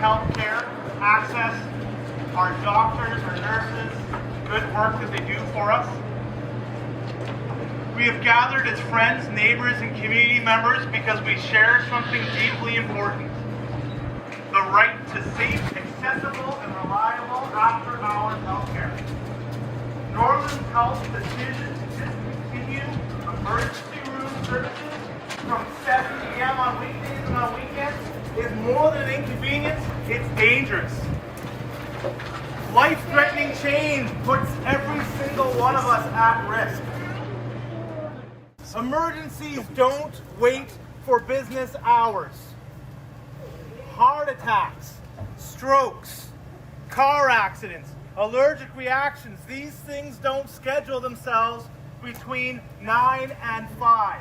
health care, access, our doctors, our nurses, good work that they do for us. We have gathered as friends, neighbors, and community members because we share something deeply important: the right to safe, accessible, and reliable after-hours health care. Northern Health's decision to discontinue emergency room services from 7 p.m. on weekdays and on weekends is more than an inconvenience, it's dangerous. Life-threatening change puts every single one of us at risk. Emergencies don't wait for business hours. Heart attacks, strokes, car accidents, allergic reactions, these things don't schedule themselves between 9 and 5.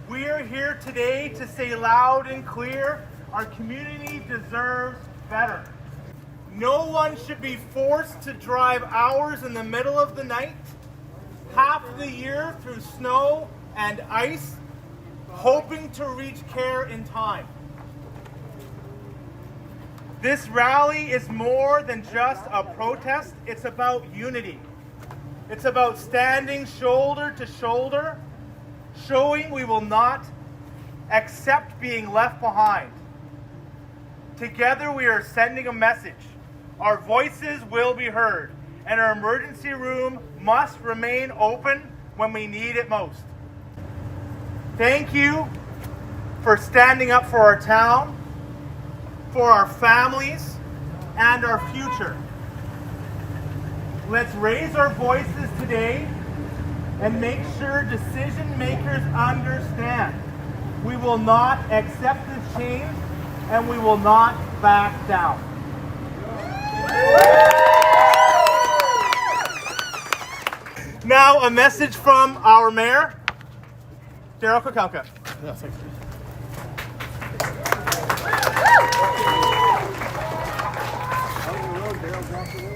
We're here today to say loud and clear, our community deserves better. No one should be forced to drive hours in the middle of the night, half the year through snow and ice, hoping to reach care in time. This rally is more than just a protest, it's about unity. It's about standing shoulder to shoulder, showing we will not accept being left behind. Together we are sending a message. Our voices will be heard, and our emergency room must remain open when we need it most. Thank you for standing up for our town, for our families, and our future. Let's raise our voices today and make sure decision makers understand we will not accept this change and we will not back down. Now a message from our mayor, Daryl Kukalka. Yeah, thanks.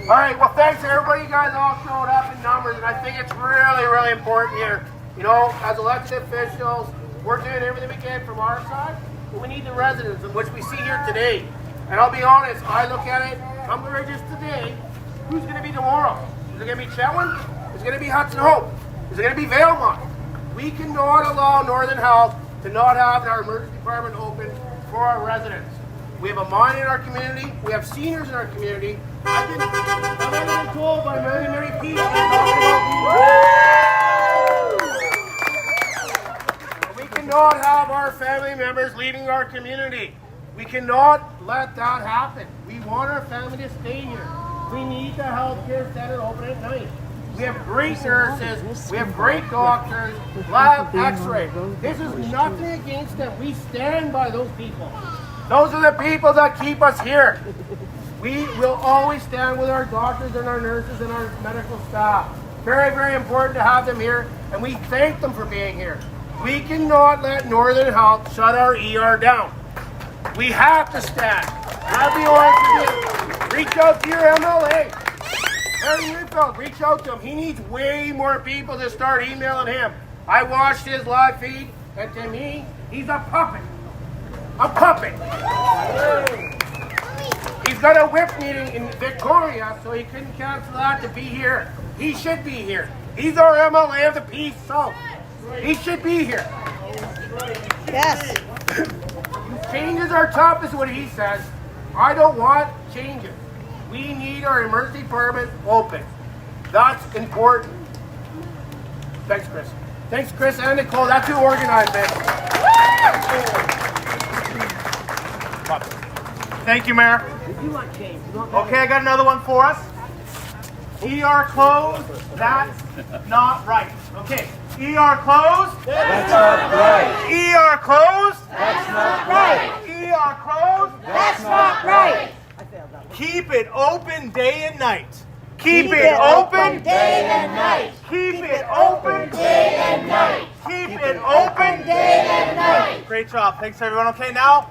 All right, well, thanks everybody. You guys all showed up in numbers, and I think it's really, really important here. You know, as elected officials, we're doing everything we can from our side, but we need the residents, which we see here today. And I'll be honest, I look at it, Tumbler just today, who's going to be tomorrow? Is it going to be Chetwynd? Is it going to be Hudson Hope? Is it going to be Valemont? We cannot allow Northern Health to not have our emergency department open for our residents. We have a mine in our community. We have seniors in our community. I've been told by many people we cannot have our family members leaving our community. We cannot let that happen. We want our family to stay here. We need the healthcare center open at night. We have great nurses, we have great doctors, lab, x-ray. This is nothing against them. We stand by those people. Those are the people that keep us here. We will always stand with our doctors and our nurses and our medical staff. Very, very important to have them here, and we thank them for being here. We cannot let Northern Health shut our ER down. We have to stand. Whatever you want to do, reach out to your MLA. Harry Newfield, reach out to him. He needs way more people to start emailing him. I watched his live feed, and to me, he's a puppet. A puppet. He's got a whip meeting in Victoria, so he couldn't cancel that to be here. He should be here. He's our MLA of the Peace South. He should be here. Yes. Changes are tough is what he says. I don't want changes. We need our emergency department open. That's important. Thanks, Chris. Thanks, Chris and Nicole. That's who organized this. Thank you, Mayor. Okay, I got another one for us. ER closed, that's not right. Okay, ER closed. That's not right. ER closed. That's not right. ER closed. That's not right. Keep it open day and night. Keep it open day and night. Keep it open Day and night. Keep it open Day and night. Great job. Thanks, everyone. Okay, now,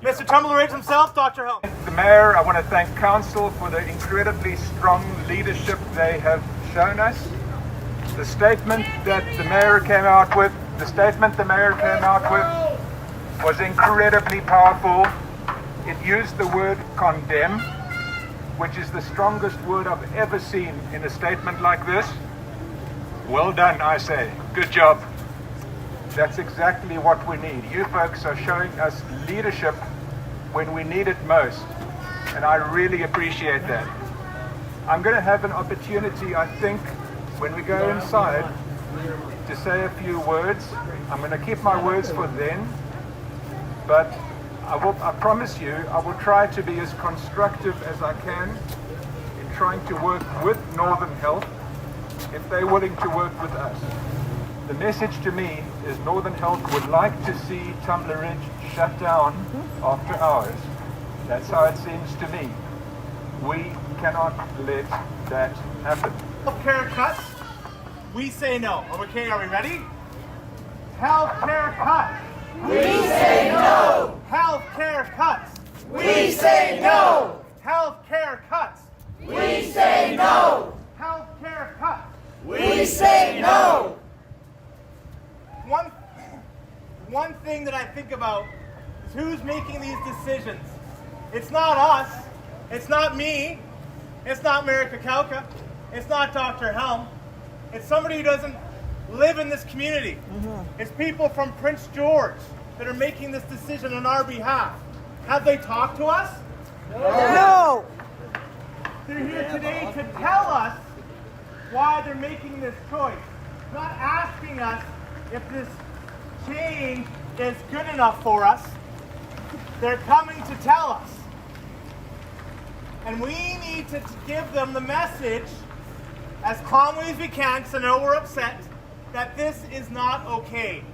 Mr. Tumbler Ridge himself, Dr. Helm. The Mayor, I want to thank Council for the incredibly strong leadership they have shown us. The statement the Mayor came out with was incredibly powerful. It used the word condemn, which is the strongest word I've ever seen in a statement like this. Well done, I say. Good job. That's exactly what we need. You folks are showing us leadership when we need it most, and I really appreciate that. I'm going to have an opportunity, I think, when we go inside, to say a few words. I'm going to keep my words for then, but I promise you, I will try to be as constructive as I can in trying to work with Northern Health if they're willing to work with us. The message to me is Northern Health would like to see Tumbler Ridge shut down after hours. That's how it seems to me. We cannot let that happen. Healthcare cuts, we say no. Okay, are we ready? Healthcare cuts. We say no. Healthcare cuts. We say no. Healthcare cuts. We say no. Healthcare cuts. We say no. One thing that I think about is who's making these decisions. It's not us. It's not me. It's not Mayor Kakauka. It's not Dr. Helm. It's somebody who doesn't live in this community. It's people from Prince George that are making this decision on our behalf. Have they talked to us? No. They're here today to tell us why they're making this choice. Not asking us if this change is good enough for us. They're coming to tell us. And we need to give them the message as calmly as we can, because I know we're upset, that this is not okay.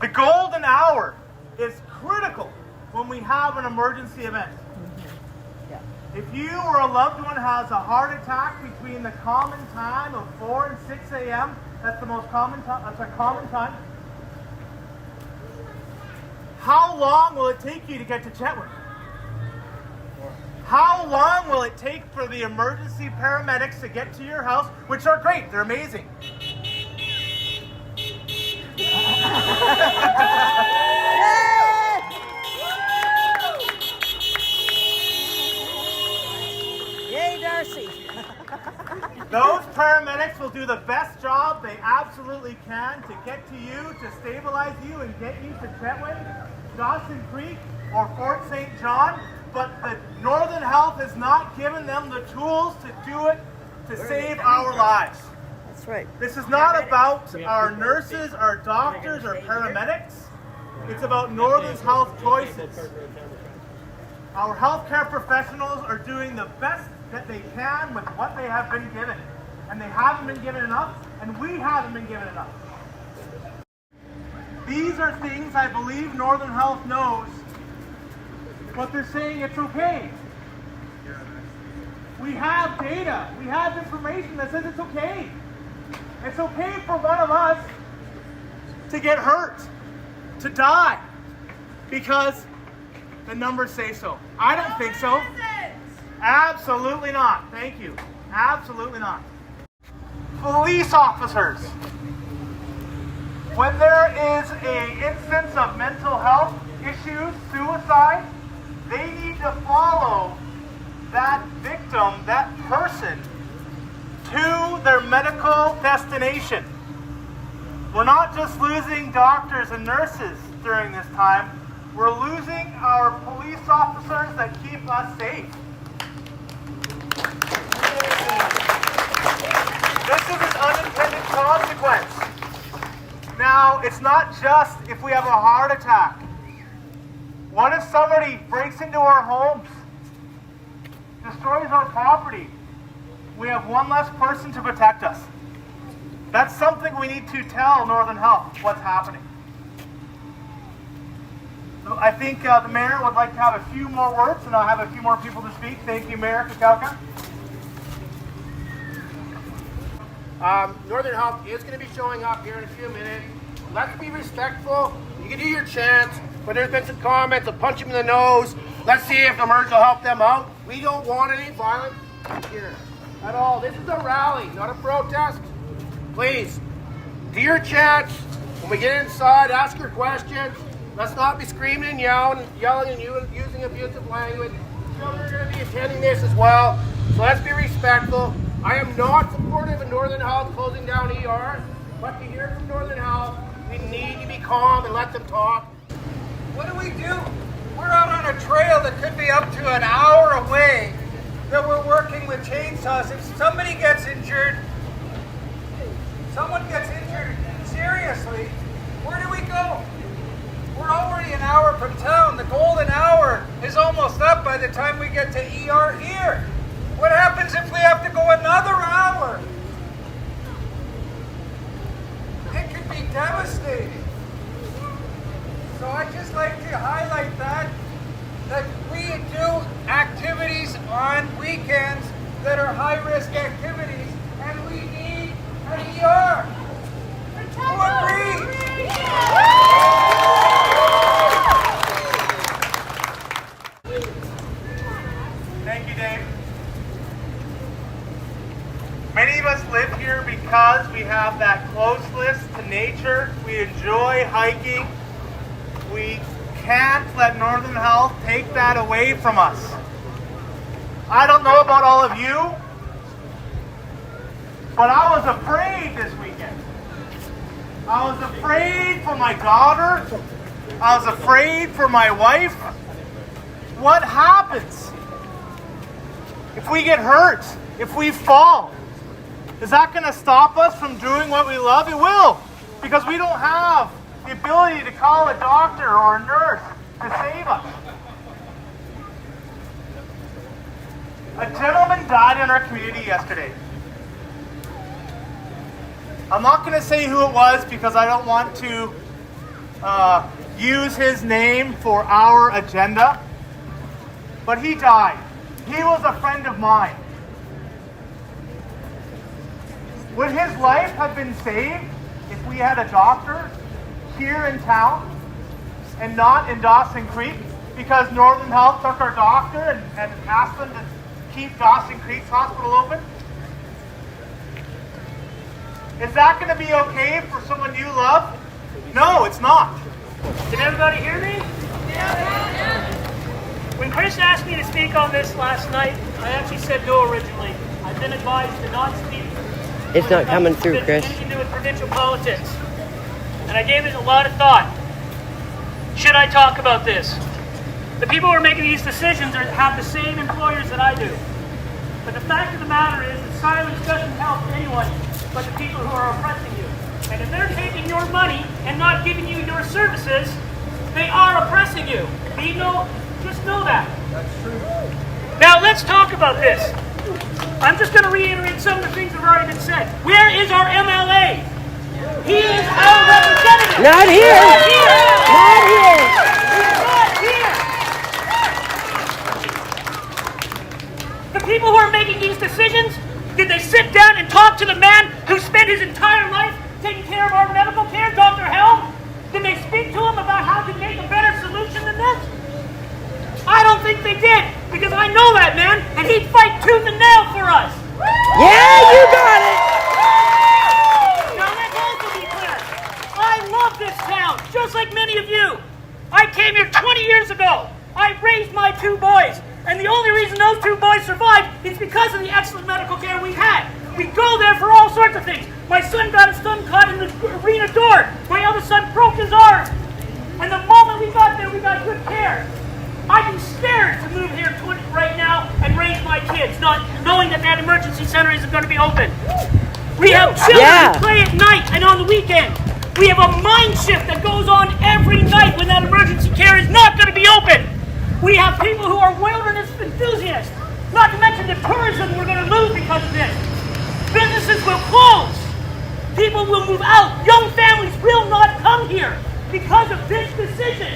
The golden hour is critical when we have an emergency event. If you or a loved one has a heart attack between the common time of 4 and 6 a.m., that's the most common time, that's a common time. How long will it take you to get to Chetwynd? How long will it take for the emergency paramedics to get to your house, which are great, they're amazing. Yay, Darcy. Those paramedics will do the best job they absolutely can to get to you, to stabilize you and get you to Chetwynd, Dawson Creek, or Fort St. John. But the Northern Health has not given them the tools to do it to save our lives. That's right. This is not about our nurses, our doctors, or paramedics. It's about Northern's health choices. Our healthcare professionals are doing the best that they can with what they have been given. And they haven't been given enough, and we haven't been given enough. These are things I believe Northern Health knows, but they're saying it's okay. We have data, we have information that says it's okay. It's okay for one of us to get hurt, to die, because the numbers say so. I don't think so. Absolutely not. Thank you. Absolutely not. Police officers. When there is an instance of mental health issues, suicide, they need to follow that victim, that person, to their medical destination. We're not just losing doctors and nurses during this time, we're losing our police officers that keep us safe. This is an unintended consequence. Now, it's not just if we have a heart attack. What if somebody breaks into our homes, destroys our property? We have one less person to protect us. That's something we need to tell Northern Health what's happening. So I think the Mayor would like to have a few more words, and I'll have a few more people to speak. Thank you, Mayor Kakauka. Northern Health is going to be showing up here in a few minutes. Let's be respectful. You can do your chants, but there's been some comments of punch them in the nose. Let's see if the merge will help them out. We don't want any violence here at all. This is a rally, not a protest. Please, do your chants. When we get inside, ask your questions. Let's not be screaming and yelling and using abusive language. Children are going to be attending this as well, so let's be respectful. I am not supportive of Northern Health closing down ERs, but to hear from Northern Health, we need to be calm and let them talk. What do we do? We're out on a trail that could be up to an hour away that we're working with chainsaws. If somebody gets injured, someone gets injured seriously, where do we go? We're already an hour from town. The golden hour is almost up by the time we get to ER here. What happens if we have to go another hour? It could be devastating. So I'd just like to highlight that we do activities on weekends that are high-risk activities, and we need an ER. Who agrees? Thank you, Dave. Many of us live here because we have that closeness to nature. We enjoy hiking. We can't let Northern Health take that away from us. I don't know about all of you, but I was afraid this weekend. I was afraid for my daughter. I was afraid for my wife. What happens if we get hurt? If we fall? Is that going to stop us from doing what we love? It will, because we don't have the ability to call a doctor or a nurse to save us. A gentleman died in our community yesterday. I'm not going to say who it was because I don't want to use his name for our agenda, but he died. He was a friend of mine. Would his life have been saved if we had a doctor here in town and not in Dawson Creek because Northern Health took our doctor and asked them to keep Dawson Creek's hospital open? Is that going to be okay for someone you love? No, it's not. Can everybody hear me? Yeah. When Chris asked me to speak on this last night, I actually said no originally. I've been advised to not speak. It's not coming through, Chris. Anything to do with provincial politics. And I gave it a lot of thought. Should I talk about this? The people who are making these decisions have the same employers that I do. But the fact of the matter is that silence doesn't help anyone but the people who are oppressing you. And if they're taking your money and not giving you your services, they are oppressing you. Do you know? Just know that. That's true. Now let's talk about this. I'm just going to reiterate some of the things that have already been said. Where is our MLA? He is our representative. Not here. Not here. Not here. He's not here. The people who are making these decisions, did they sit down and talk to the man who spent his entire life taking care of our medical care, Dr. Helm? Did they speak to him about how to make a better solution than this? I don't think they did, because I know that man, and he'd fight tooth and nail for us. Yeah, you got it. Now let's also be clear. I love this town, just like many of you. I came here 20 years ago. I raised my two boys, and the only reason those two boys survived is because of the excellent medical care we've had. We go there for all sorts of things. My son got his thumb caught in the arena door. My other son broke his arm. And the moment we got there, we got good care. I'd be scared to move here right now and raise my kids, not knowing that that emergency center isn't going to be open. We have children who play at night and on the weekend. We have a mind shift that goes on every night when that emergency care is not going to be open. We have people who are wilderness enthusiasts, not to mention the tourism we're going to lose because of this. Businesses will close. People will move out. Young families will not come here because of this decision.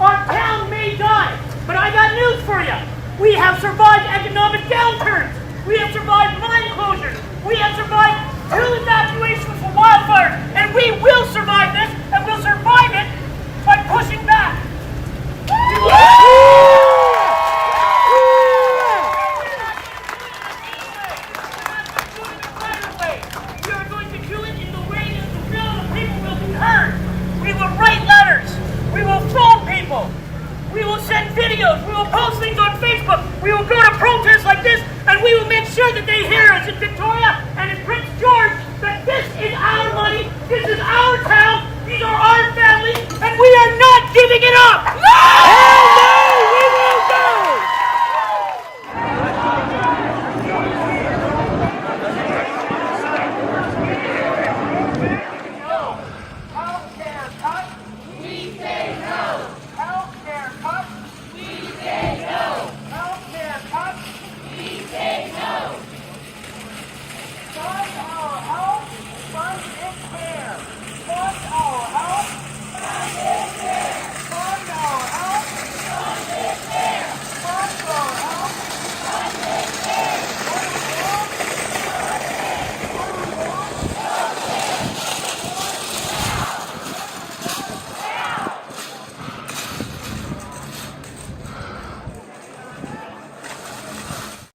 Our town may die, but I got news for you. We have survived economic downturns. We have survived mine closures. We have survived 2 evacuations from wildfires, and we will survive this, and we'll survive it by pushing back. We are going to do it in the way that the will of the people will be heard. We will write letters. We will videos. We will post things on Facebook. We will go to protests like this, and we will make sure that they hear us in Victoria and in Prince George that this is our money, this is our town, these are our families, and we are not giving it up.